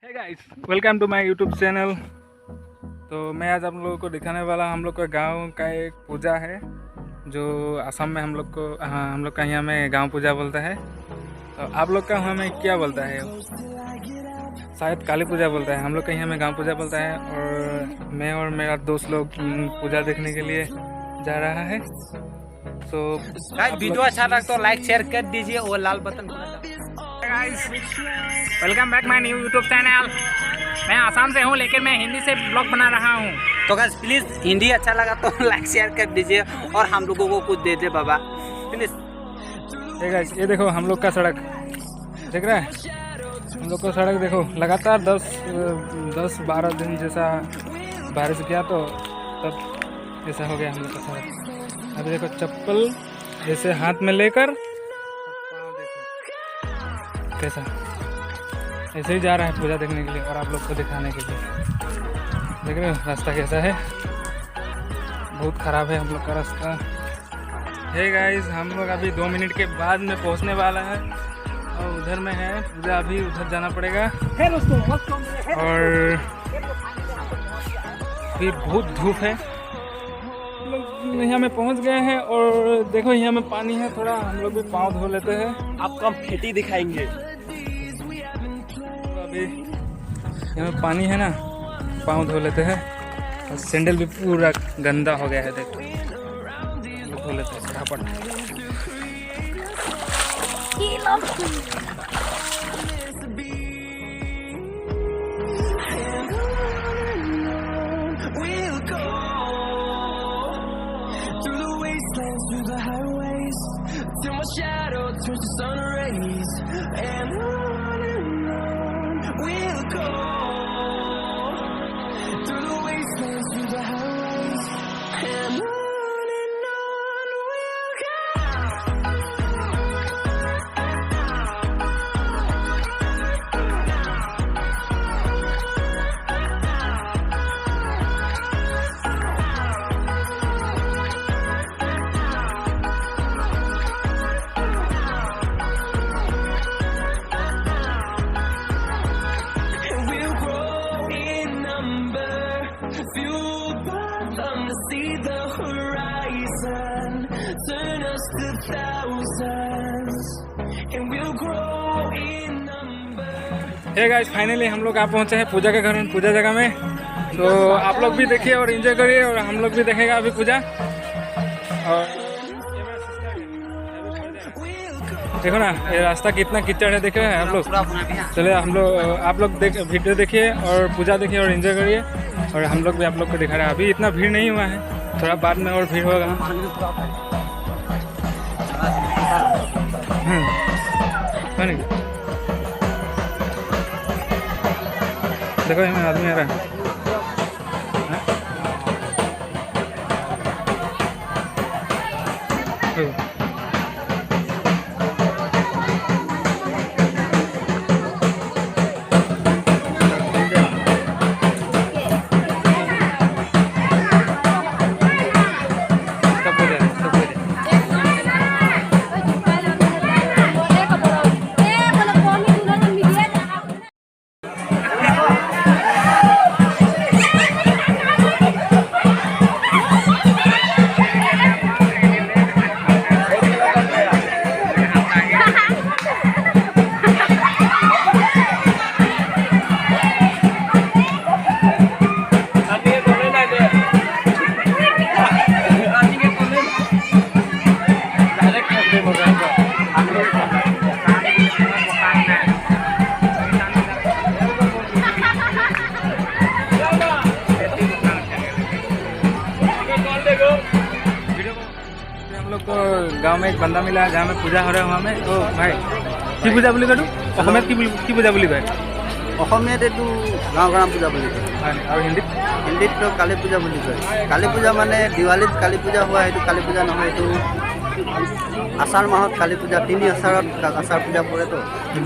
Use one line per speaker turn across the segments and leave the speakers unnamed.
Hey guys, welcome to my YouTube channel. तो मैं आज आप लोगों को दिखाने वाला हम लोग का गांव का एक पूजा है जो असम में हम लोग का यहाँ में गांव पूजा बोलता है। तो आप लोग का वहाँ में क्या बोलता है? शायद काली पूजा बोलता है। हम लोग का यहाँ में गांव पूजा बोलता है। और मैं और मेरा दोस्त लोग पूजा देखने के लिए जा रहा है। तो
वीडियो अच्छा लगा तो लाइक शेयर कर दीजिए और लाल button.
Guys, welcome back my new YouTube channel. मैं आसाम से हूँ लेकिन मैं हिंदी से ब्लॉग बना रहा हूँ।
तो गाइस प्लीज हिंदी अच्छा लगा तो लाइक शेयर कर दीजिए और हम लोगों को कुछ दे दे बाबा प्लीज।
ये गाइस, ये देखो हम लोग का सड़क देख रहा है। हम लोग का सड़क देखो, लगातार 10-12 दिन जैसा बारिश किया तो तब ऐसा हो गया हम लोग का सड़क। अभी देखो चप्पल जैसे हाथ में लेकर कैसा ऐसे ही जा रहा है पूजा देखने के लिए और आप लोग को दिखाने के लिए। देख रहे हो रास्ता कैसा है, बहुत ख़राब है हम लोग का रास्ता। हे गाइस, हम लोग अभी 2 मिनट के बाद में पहुंचने वाला है और उधर में है पूजा, अभी उधर जाना पड़ेगा। और फिर बहुत धूप है। हम लोग यहाँ में पहुँच गए हैं और देखो यहाँ में पानी है, थोड़ा हम लोग भी पाँव धो लेते हैं।
आपको हम खेती दिखाएंगे।
अभी यहाँ में पानी है ना, पाँव धो लेते हैं। और सैंडल भी पूरा गंदा हो गया है, देखो धो लेते हैं फटाफट।
Through the highways, till my shadow turns to sun rays, and on we'll go. Through the wastelands, through the highways, and on we'll go. Turn us to thousands, and we'll grow in number.
Hey guys, finally हम लोग आ पहुँचे हैं पूजा के घर में, पूजा जगह में। तो आप लोग भी देखिए और एंजॉय करिए और हम लोग भी देखेगा अभी पूजा। और देखो ना ये रास्ता कितना कीचड़ है, देखे हैं आप लोग। चले आप लोग वीडियो देखिए और पूजा देखिए और एंजॉय करिए। और हम लोग भी आप लोग को दिखा रहे हैं। अभी इतना भीड़ नहीं हुआ है, थोड़ा बाद में और भीड़ होगा। देखो यहाँ आदमी आ रहा है। हम लोग को गांव में एक बंदा मिला जहाँ में पूजा हो रहा है वहाँ में। तो भाई की पूजा बोली करूँ অসমীয়াত কি पूजा बोली भाई?
অসমীয়াত এইটো গাঁও গ্ৰাম পূজা বুলি কয়
और
হিন্দীত তো কালী পূজা বুলি কয়। কালী পূজা মানে দিৱালীত কালী পূজা হোৱা, সেইটো কালী পূজা নহয়। এইটো আষাঢ় মাহত কালী পূজা, 3 আষাঢ়ত আষাঢ় পূজা পৰেতো।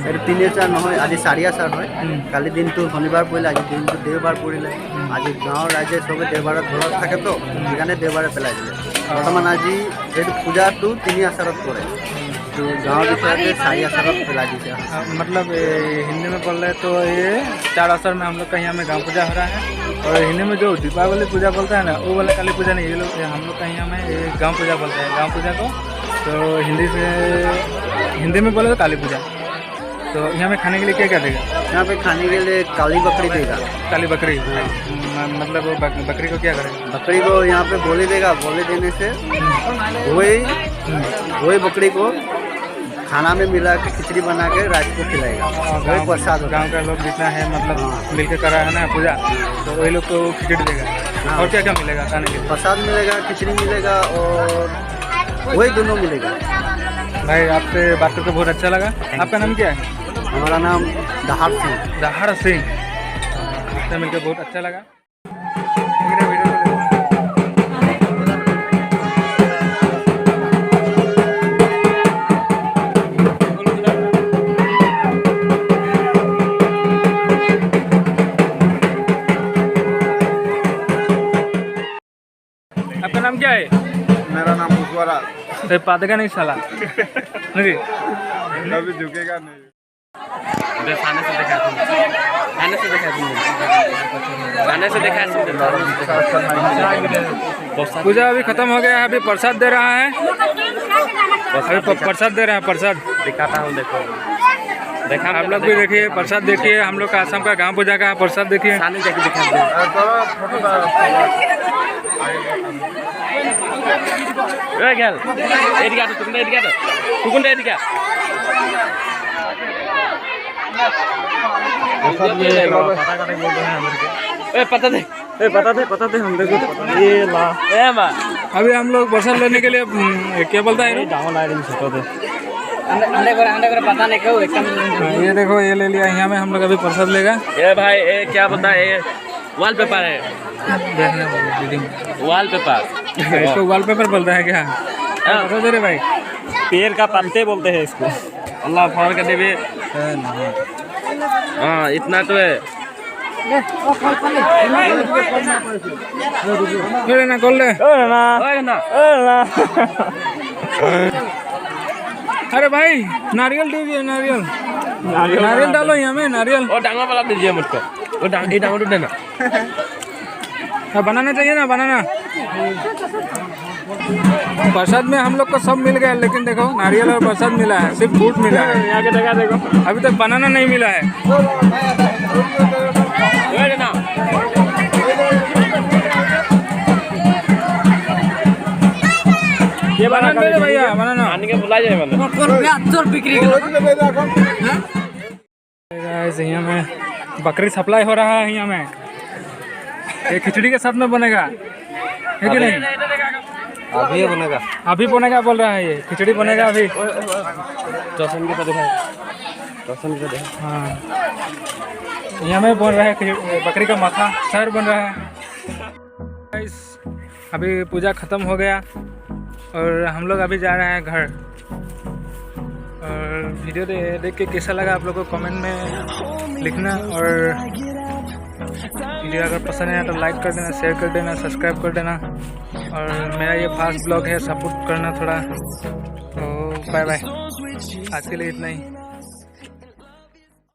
এইটো 3 আষাঢ় নহয়, আজি 4 আষাঢ় হয়। কালি দিনটো শনিবাৰ পৰিলে, আজি দিনটো দেওবাৰ পৰিলে। আজি গাঁৱৰ ৰাইজে চবে দেওবাৰত ঘৰত থাকেতো, সেইকাৰণে দেওবাৰে পেলাই দিলে। বৰ্তমান আজি এইটো পূজাটো 3 আষাঢ়ত পৰে। गाँव विषय सारी असर फैला दी से
मतलब हिंदी में बोल रहे तो ये 4 अवसर में हम लोग का यहाँ में गांव पूजा हो रहा है। और हिंदी में जो दीपावली पूजा बोलता है ना, वो वाला काली पूजा नहीं, ये लोग हम लोग का यहाँ में ये गांव पूजा बोलते हैं। गांव पूजा को तो हिंदी में बोले तो काली पूजा। तो यहाँ में खाने के लिए क्या क्या देगा?
यहाँ पे खाने के लिए काली बकरी देगा।
काली बकरी मतलब वो बकरी को क्या करेगा?
बकरी को यहाँ पे बोली देगा, बोली देने से वही बकरी को खाना में मिला के खिचड़ी बना के रात को खिलाएगा। वही प्रसाद
गांव का लोग जितना है मतलब मिलकर करा है ना पूजा, तो वही लोग को खिचड़ी देगा। और क्या क्या मिलेगा खाने के लिए?
प्रसाद मिलेगा, खिचड़ी मिलेगा और वही दोनों मिलेगा।
भाई आपसे बात करके बहुत अच्छा लगा। आपका नाम क्या है?
हमारा नाम दहाड़ सिंह।
दहाड़ सिंह। आपसे मिलकर बहुत अच्छा लगा। आपका नाम क्या है?
मेरा नाम पुष्परा।
तो पादेगा नहीं साला नहीं,
कभी झुकेगा नहीं।
खाने से देखा
पूजा अभी खत्म हो गया है। अभी प्रसाद दे रहा है, प्रसाद दे रहा है। प्रसाद
दिखाता हूँ, देखो देखा
आप लोग भी देखिए, प्रसाद देखिए। हम लोग का आसाम का गांव पूजा का प्रसाद देखिए।
पता दे हम देखो ये ला
अभी हम लोग प्रसाद लेने के लिए क्या बोलता है?
पता नहीं क्यों
ये देखो, ये ले लिया। यहाँ में हम लोग अभी प्रसाद लेगा।
ये भाई ये क्या बोलता है? ये वॉलपेपर है, वॉलपेपर।
इसको वॉलपेपर बोलता है क्या? बता दे रे भाई।
पेड़ का पत्ते बोलते हैं इसको। अल्लाह फॉर कर देवे। हाँ इतना तो है।
ना खोल ले। अरे भाई नारियल दीजिए, नारियल डालो यहाँ में, नारियल।
और डांगा वाला दीजिए मुझको। वो डांगा तो देना।
बनाना चाहिए ना, बनाना। प्रसाद में हम लोग को सब मिल गया, लेकिन देखो नारियल और प्रसाद मिला है, सिर्फ फ्रूट मिला है। यहाँ के जगह देखो, अभी तक बनाना नहीं मिला है। ये बनाना दे भैया, बनाना
आने के बुला जाए वाला।
यहाँ में बकरी सप्लाई हो रहा है। यहाँ में ये खिचड़ी के साथ में बनेगा, है कि नहीं?
अभी बनेगा,
अभी बनेगा बोल रहा है। ये खिचड़ी बनेगा अभी। हाँ, यहाँ में बन रहा है बकरी का माथा, सर बन रहा है। अभी पूजा खत्म हो गया और हम लोग अभी जा रहे हैं घर। और वीडियो देख के कैसा लगा आप लोग को कमेंट में लिखना। और वीडियो अगर पसंद है तो लाइक कर देना, शेयर कर देना, सब्सक्राइब कर देना। और मेरा ये फास्ट ब्लॉग है, सपोर्ट करना थोड़ा। तो बाय बाय, आज के लिए इतना ही।